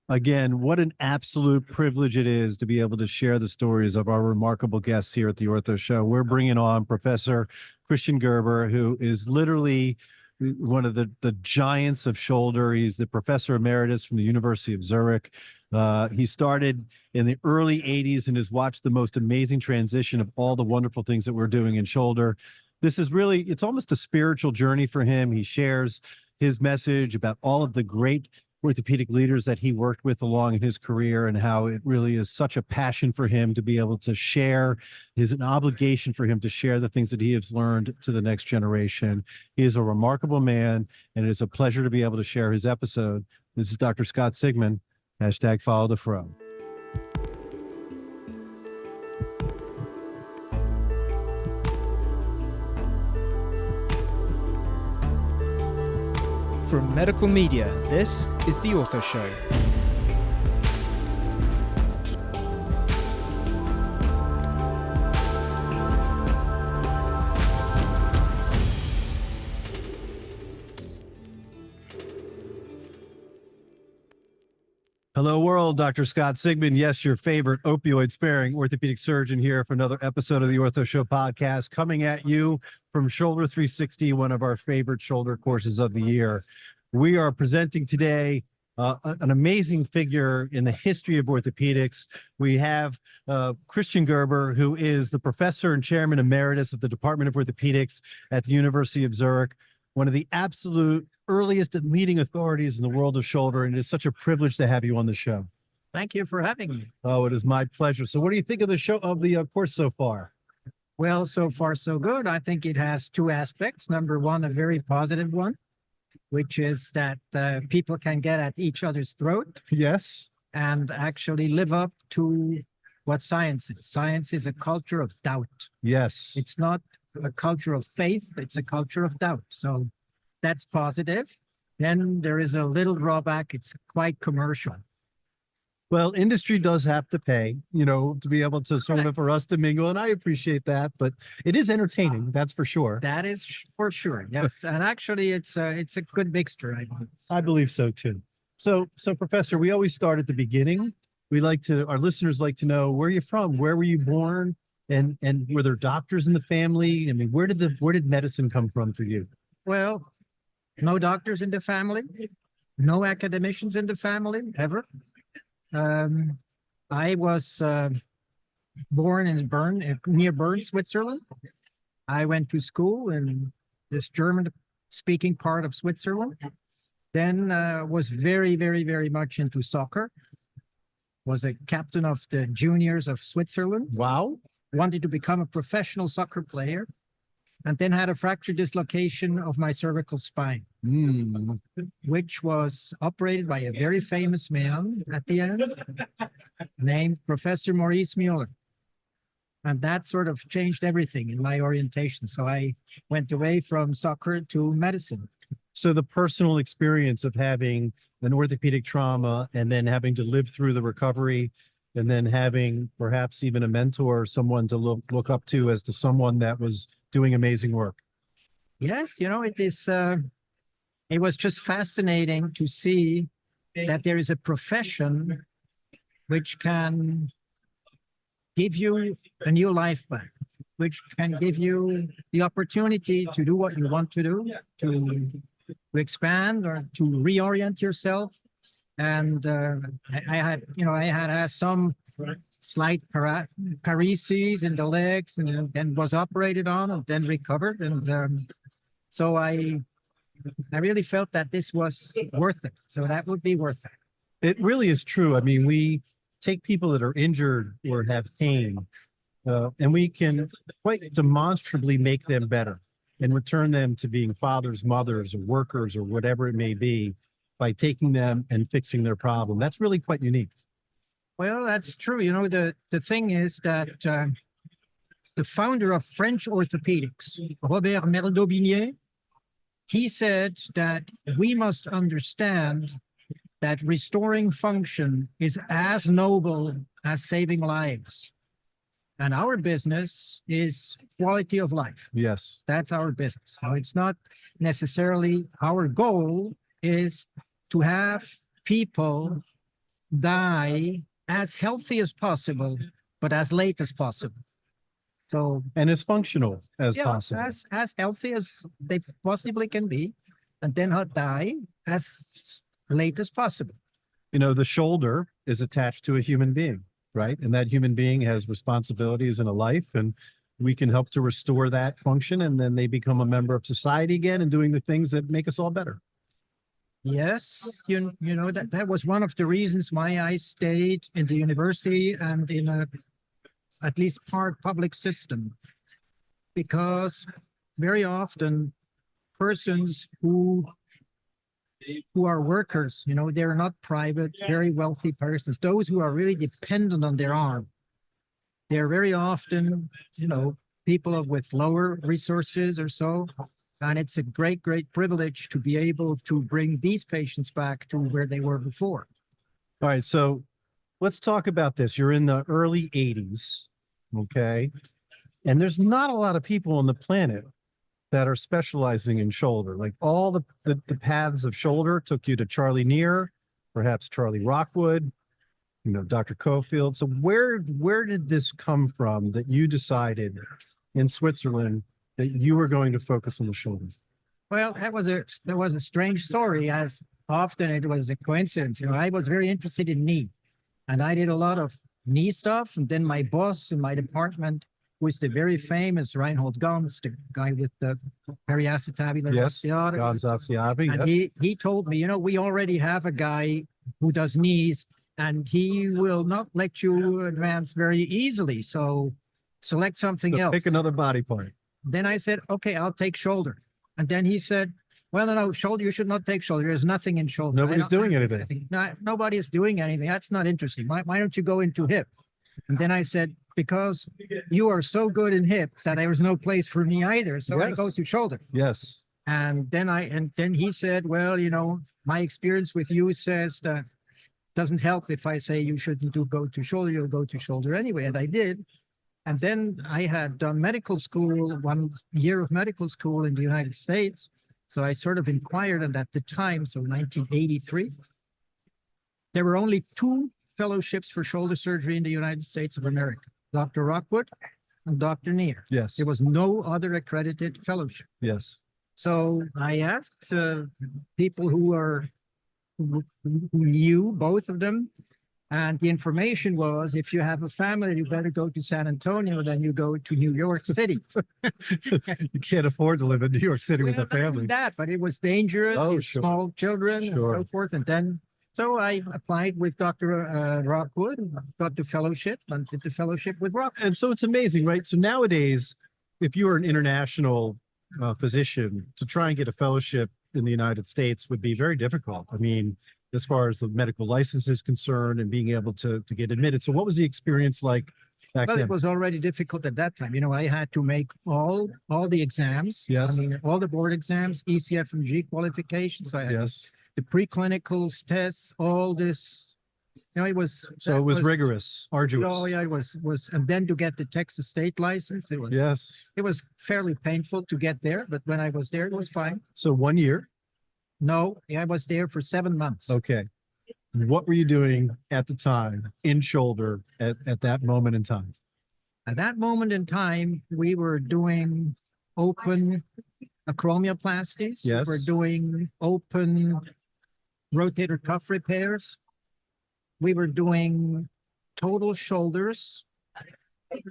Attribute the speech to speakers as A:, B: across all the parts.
A: Again, what an absolute privilege it is to be able to share the stories of our remarkable guests here at the Ortho Show. We're bringing on Professor Christian Gerber, who is literally one of the giants of shoulder. He's the professor emeritus from the University of Zurich. He started in the early 80s and has watched the most amazing transition of all the wonderful things that we're doing in shoulder. This is really, it's almost a spiritual journey for him. He shares his message about all of the great orthopedic leaders that he worked with along in his career and how it really is such a passion for him to be able to share, is an obligation for him to share the things that he has learned to the next generation. He is a remarkable man, and it is a pleasure to be able to share his episode. This is Dr. Scott Sigman, hashtag follow the fro.
B: From Medical Media, this is The Ortho Show.
A: Hello, world. Dr. Scott Sigman. Yes, your favorite opioid-sparing orthopedic surgeon here for another episode of the Ortho Show podcast, coming at you from Shoulder 360, one of our favorite shoulder courses of the year. We are presenting today an amazing figure in the history of orthopedics. We have Christian Gerber, who is the professor and chairman emeritus of the Department of Orthopedics at the University of Zurich, one of the absolute earliest and leading authorities in the world of shoulder, and it is such a privilege to have you on the show.
C: Thank you for having me.
A: Oh, it is my pleasure. So what do you think of the show, of the course so far?
C: Well, so far so good. I think it has two aspects. Number one, a very positive one, which is that people can get at each other's throat.
A: Yes.
C: And actually live up to what science is. Science is a culture of doubt.
A: Yes.
C: It's not a culture of faith, it's a culture of doubt. So that's positive. Then there is a little drawback. It's quite commercial.
A: Well, industry does have to pay, to be able to sort of, for us to mingle, and I appreciate that, but it is entertaining, that's for sure.
C: That is for sure, yes. And actually, it's a good mixture, I believe.
A: I believe so too. So Professor, we always start at the beginning. Our listeners like to know, where are you from? Where were you born? And were there doctors in the family? I mean, where did medicine come from for you?
C: Well, no doctors in the family, no academicians in the family, ever. I was born in Bern, near Bern, Switzerland. I went to school in this German-speaking part of Switzerland. Then was very, very, very much into soccer. Was a captain of the juniors of Switzerland.
A: Wow.
C: Wanted to become a professional soccer player. And then had a fracture dislocation of my cervical spine, which was operated by a very famous man at the end, named Professor Maurice Mueller. And that sort of changed everything in my orientation. So I went away from soccer to medicine.
A: So the personal experience of having an orthopedic trauma and then having to live through the recovery, and then having perhaps even a mentor, someone to look up to as to someone that was doing amazing work.
C: Yes, it was just fascinating to see that there is a profession which can give you a new life back, which can give you the opportunity to do what you want to do, to expand or to reorient yourself. And I had some slight paresis in the legs, and then was operated on and then recovered. And so I really felt that this was worth it. So that would be worth it.
A: It really is true. I mean, we take people that are injured or have pain, and we can quite demonstrably make them better and return them to being fathers, mothers, or workers, or whatever it may be, by taking them and fixing their problem. That's really quite unique.
C: Well, that's true. The thing is that the founder of French orthopedics, Robert Merleau-Binier, he said that we must understand that restoring function is as noble as saving lives. And our business is quality of life.
A: Yes.
C: That's our business. So it's not necessarily our goal is to have people die as healthy as possible, but as late as possible. So
A: And as functional as
C: yeah,
A: possible.
C: as healthy as they possibly can be, and then die as late as possible.
A: You know, the shoulder is attached to a human being, right? And that human being has responsibilities and a life, and we can help to restore that function, and then they become a member of society again and doing the things that make us all better.
C: Yes, you know that was one of the reasons why I stayed in the university and in a at least part public system, because very often persons who are workers, you know, they're not private, very wealthy persons, those who are really dependent on their arm, they're very often, you know, people with lower resources or so. And it's a great, great privilege to be able to bring these patients back to where they were before.
A: All right, so let's talk about this. You're in the early 80s, okay? And there's not a lot of people on the planet that are specializing in shoulder. Like all the paths of shoulder took you to Charlie Neer, perhaps Charlie Rockwood, you know, Dr. Cofield. So where did this come from that you decided in Switzerland that you were going to focus on the shoulders?
C: Well, that was a strange story, as often it was a coincidence. You know, I was very interested in knee, and I did a lot of knee stuff. And then my boss in my department was the very famous Reinhold Gans, the guy with the periacetabular
A: Yes,
C: osteotic.
A: Gans Asiabi,
C: And
A: yes.
C: he told me, you know, we already have a guy who does knees, and he will not let you advance very easily. So select something
A: So
C: else.
A: pick another body part.
C: Then I said, okay, I'll take shoulder. And then he said, well, no, shoulder, you should not take shoulder. There's nothing in shoulder.
A: Nobody's doing anything.
C: Nobody is doing anything. That's not interesting. Why don't you go into hip? And then I said, because you are so good in hip that there was no place for me either. So I go
A: Yes.
C: to shoulder.
A: Yes.
C: And then he said, well, you know, my experience with you says that doesn't help if I say you shouldn't go to shoulder, you'll go to shoulder anyway. And I did. And then I had done medical school, 1 year of medical school in the United States. So I sort of inquired, and at the time, so 1983, there were only 2 fellowships for shoulder surgery in the United States of America, Dr. Rockwood and Dr. Neer.
A: Yes.
C: There was no other accredited fellowship.
A: Yes.
C: So I asked people who knew both of them, and the information was, if you have a family, you better go to San Antonio than you go to New York City.
A: You can't afford to live in New York City with a
C: Well, not even
A: family.
C: that, but it was dangerous.
A: Oh,
C: you had
A: sure.
C: small children and
A: Sure.
C: so forth. And then, so I applied with Dr. Rockwood, got the fellowship, and did the fellowship with Rockwood.
A: And so it's amazing, right? So nowadays, if you are an international physician, to try and get a fellowship in the United States would be very difficult. I mean, as far as the medical license is concerned and being able to get admitted. So what was the experience like back
C: Well,
A: then?
C: it was already difficult at that time. You know, I had to make all the exams.
A: Yes.
C: I mean, all the board exams, ECFMG qualifications. I had
A: Yes.
C: the preclinicals, tests, all this. You know, it was.
A: So
C: that
A: it was rigorous, arduous.
C: Oh yeah, it was, and then to get the Texas state license,
A: Yes.
C: it was fairly painful to get there, but when I was there, it was fine.
A: So 1 year.
C: No, I was there for 7 months.
A: Okay. What were you doing at the time in shoulder at that moment in time?
C: At that moment in time, we were doing open acromioplasties.
A: Yes.
C: We were doing open rotator cuff repairs. We were doing total shoulders.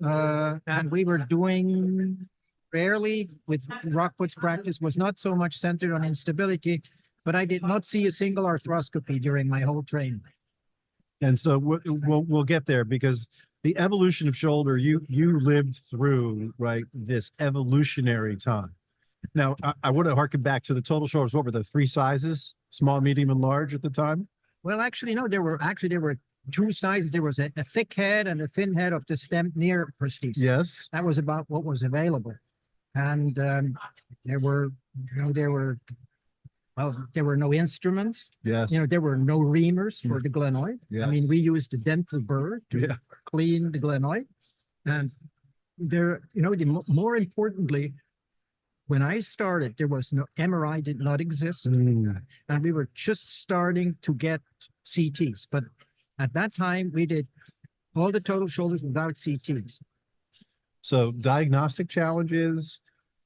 C: And we were doing rarely with Rockwood's practice was not so much centered on instability, but I did not see a single arthroscopy during my whole training.
A: And so we'll get there, because the evolution of shoulder, you lived through, right, this evolutionary time. Now, I want to harken back to the total shoulders. What were the 3 sizes? Small, medium, and large at the time?
C: Well, actually, no, there were 2 sizes. There was a thick head and a thin head of the stemmed near prosthesis.
A: Yes.
C: That was about what was available. And there were no instruments.
A: Yes.
C: You know, there were no reamers for the glenoid.
A: Yes.
C: I mean, we used the dental burr to
A: Yeah.
C: clean the glenoid. And there, you know, more importantly, when I started, there was no MRI, did not exist.
A: Mm.
C: And we were just starting to get CTs. But At that time, we did all the total shoulders without CTs.
A: So diagnostic challenges,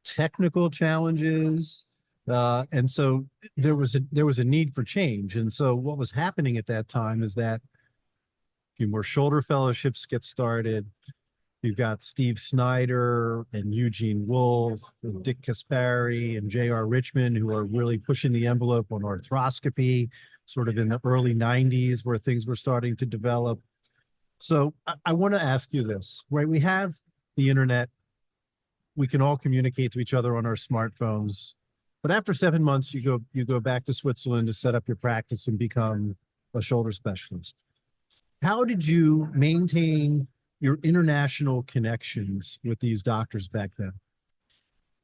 A: technical challenges, and so there was a need for change. And so what was happening at that time is that a few more shoulder fellowships get started. You've got Steve Snyder and Eugene Wolf and Dick Kaspari and J.R. Richmond, who are really pushing the envelope on arthroscopy, sort of in the early 90s where things were starting to develop. So I want to ask you this, right? We have the internet. We can all communicate to each other on our smartphones. But after 7 months, you go back to Switzerland to set up your practice and become a shoulder specialist. How did you maintain your international connections with these doctors back then?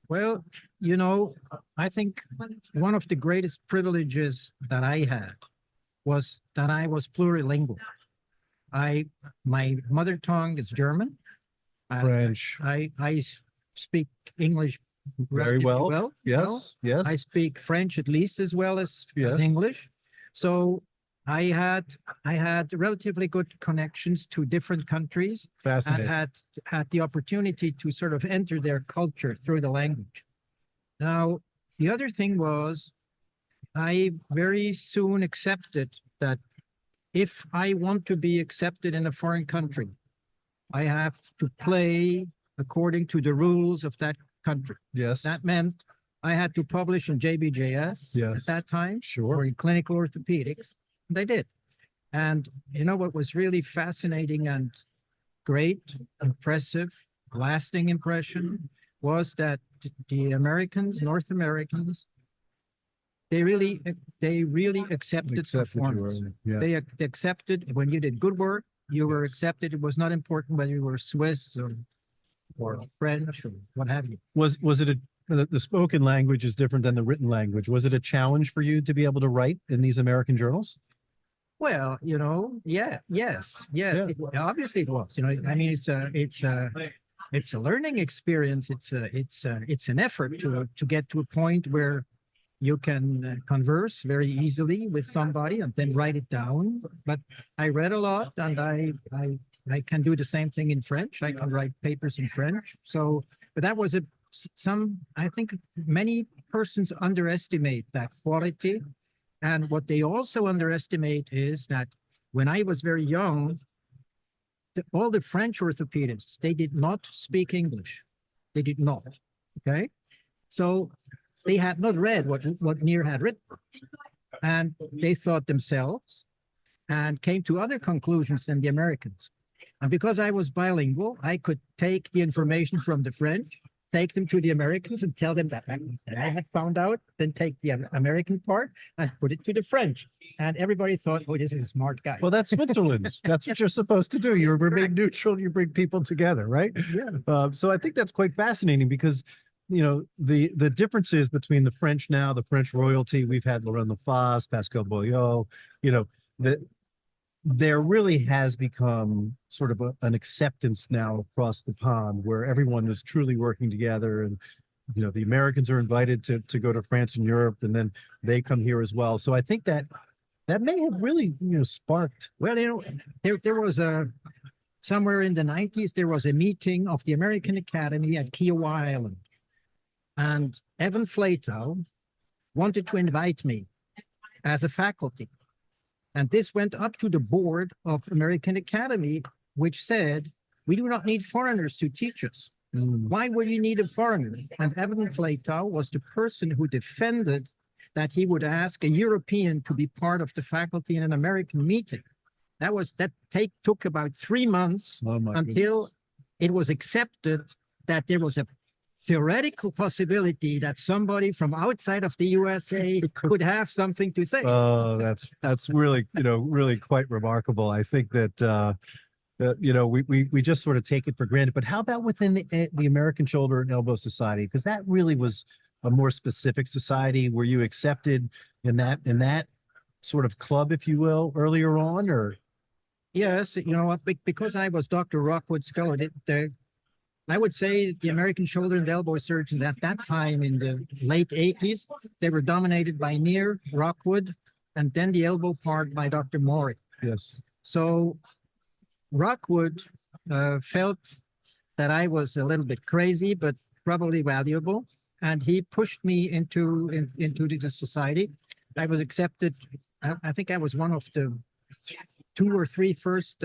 C: Well, you know, I think one of the greatest privileges that I had was that I was plurilingual. My mother tongue is German.
A: French.
C: I speak English
A: Very well.
C: well.
A: Yes, yes.
C: I speak French at least as well as
A: Yes.
C: English. So I had relatively good connections to different countries and
A: Fascinating.
C: had the opportunity to sort of enter their culture through the language. Now, the other thing was I very soon accepted that if I want to be accepted in a foreign country, I have to play according to the rules of that country.
A: Yes.
C: That meant I had to publish in JBJS
A: Yes.
C: at that time, or
A: Sure.
C: in clinical orthopedics, and I did. And you know what was really fascinating and great, impressive, lasting impression was that the Americans, North Americans, they really accepted
A: Accepted you
C: performance.
A: early. Yeah.
C: They accepted when you did good work, you were accepted. It was not important whether you were Swiss or French or what have you.
A: Was it the spoken language is different than the written language? Was it a challenge for you to be able to write in these American journals?
C: Well, you know, yes.
A: Yeah.
C: Obviously it was. You know, I mean, it's a learning experience. It's an effort to get to a point where you can converse very easily with somebody and then write it down. But I read a lot, and I can do the same thing in French. I can write papers in French. So, but that was I think many persons underestimate that quality. And what they also underestimate is that when I was very young, all the French orthopedists, they did not speak English. They did not. Okay. So they had not read what Neer had written. And they thought themselves and came to other conclusions than the Americans. And because I was bilingual, I could take the information from the French, take them to the Americans and tell them that I had found out, then take the American part and put it to the French. And everybody thought, oh, this is a smart guy.
A: Well, that's Switzerland. That's what you're supposed to do. You remain neutral. You bring people together, right?
C: Yeah.
A: So I think that's quite fascinating because, you know, the differences between the French now, the French royalty, we've had Laurent Lafosse, Pascal Boyot, you know, there really has become sort of an acceptance now across the pond where everyone is truly working together. And, you know, the Americans are invited to go to France and Europe, and then they come here as well. So I think that may have really, you know, sparked.
C: Well, you know, there was somewhere in the 90s, there was a meeting of the American Academy at Kiowa Island. And Evan Flatow wanted to invite me as a faculty. And this went up to the board of American Academy, which said, we do not need foreigners to teach us. Why would you need a foreigner? And Evan Flatow was the person who defended that he would ask a European to be part of the faculty in an American meeting. That took about 3 months until it was accepted that there was a theoretical possibility that somebody from outside of the USA could have something to say.
A: Oh, that's really, you know, really quite remarkable. I think that, you know, we just sort of take it for granted. But how about within the American Shoulder and Elbow Society? Because that really was a more specific society. Were you accepted in that sort of club, if you will, earlier on, or?
C: Yes, you know, because I was Dr. Rockwood's fellow, I would say the American shoulder and elbow surgeons at that time in the late 80s, they were dominated by Neer, Rockwood, and then the elbow part by Dr. Maury.
A: Yes.
C: So Rockwood felt that I was a little bit crazy, but probably valuable. And he pushed me into the society. I was accepted. I think I was one of the 2 or 3 first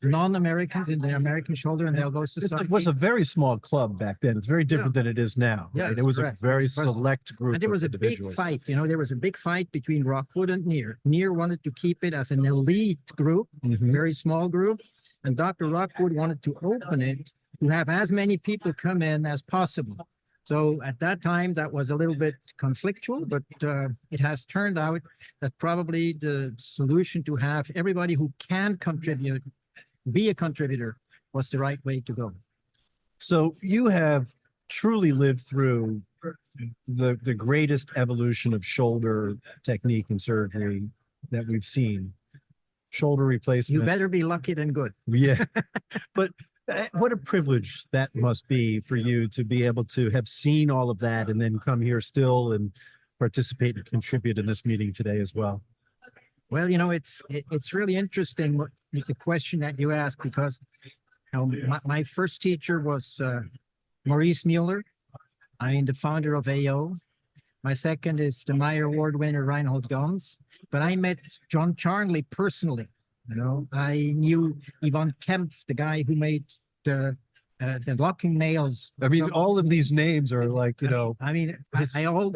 C: non-Americans in the American Shoulder and Elbow Society.
A: It was a very small club back then. It's very different than it is now.
C: Yeah,
A: Right? It was
C: correct.
A: a very
C: It was.
A: select group
C: And there was
A: of
C: a big
A: individuals.
C: fight, there was a big fight between Rockwood and Near. Near wanted to keep it as an elite group,
A: Mhm.
C: very small group, and Dr. Rockwood wanted to open it to have as many people come in as possible. So at that time, that was a little bit conflictual, but it has turned out that probably the solution to have everybody who can contribute, be a contributor, was the right way to go.
A: So you have truly lived through the greatest evolution of shoulder technique and surgery that we've seen. Shoulder replacement.
C: You better be lucky than good.
A: Yeah. But what a privilege that must be for you to be able to have seen all of that and then come here still and participate and contribute in this meeting today as well.
C: Well, it's really interesting the question that you asked, because my first teacher was Maurice Mueller. I mean, the founder of AO. My second is the Meyer Award winner Reinhold Gons. But I met John Charnley personally. I knew Yvonne Kempf, the guy who made the locking nails.
A: I mean, all of these names are like,
C: I mean, I all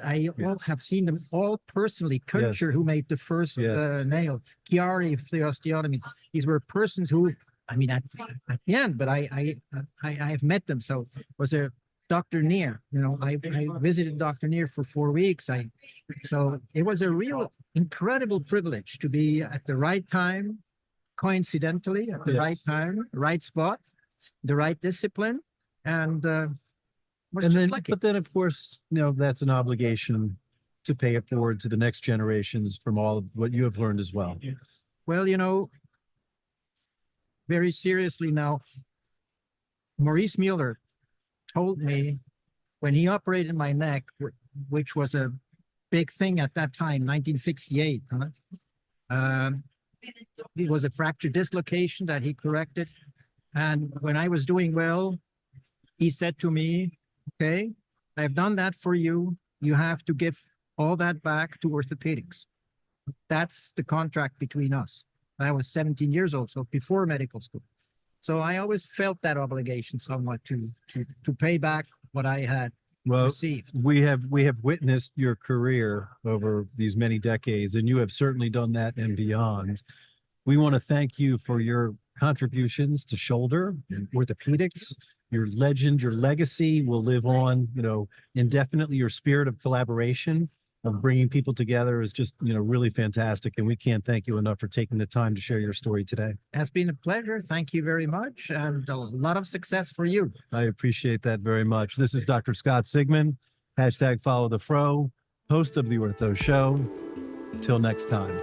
C: have seen them all personally. Kutcher, who made the first nail, Chiari for the osteotomies. These were persons who, I mean, at the end, but I have met them. So was there Dr. Neer? I visited Dr. Neer for 4 weeks. So it was a real incredible privilege to be at the right time, coincidentally at the right time, right spot, the right discipline, and was just lucky.
A: But then of course, that's an obligation to pay it forward to the next generations from all of what you have learned as well.
C: Well, very seriously now, Maurice Mueller told me when he operated my neck, which was a big thing at that time, 1968. It was a fracture dislocation that he corrected. And when I was doing well, he said to me, okay, I've done that for you. You have to give all that back to orthopedics. That's the contract between us. I was 17 years old, so before medical school. So I always felt that obligation somewhat to pay back what I had received.
A: We have witnessed your career over these many decades, and you have certainly done that and beyond. We want to thank you for your contributions to shoulder and orthopedics. Your legend, your legacy will live on, indefinitely. Your spirit of collaboration, of bringing people together is just, really fantastic. And we can't thank you enough for taking the time to share your story today.
C: It's been a pleasure. Thank you very much. And a lot of success for you.
A: I appreciate that very much. This is Dr. Scott Sigman, #FollowTheFro, host of The Ortho Show. Till next time.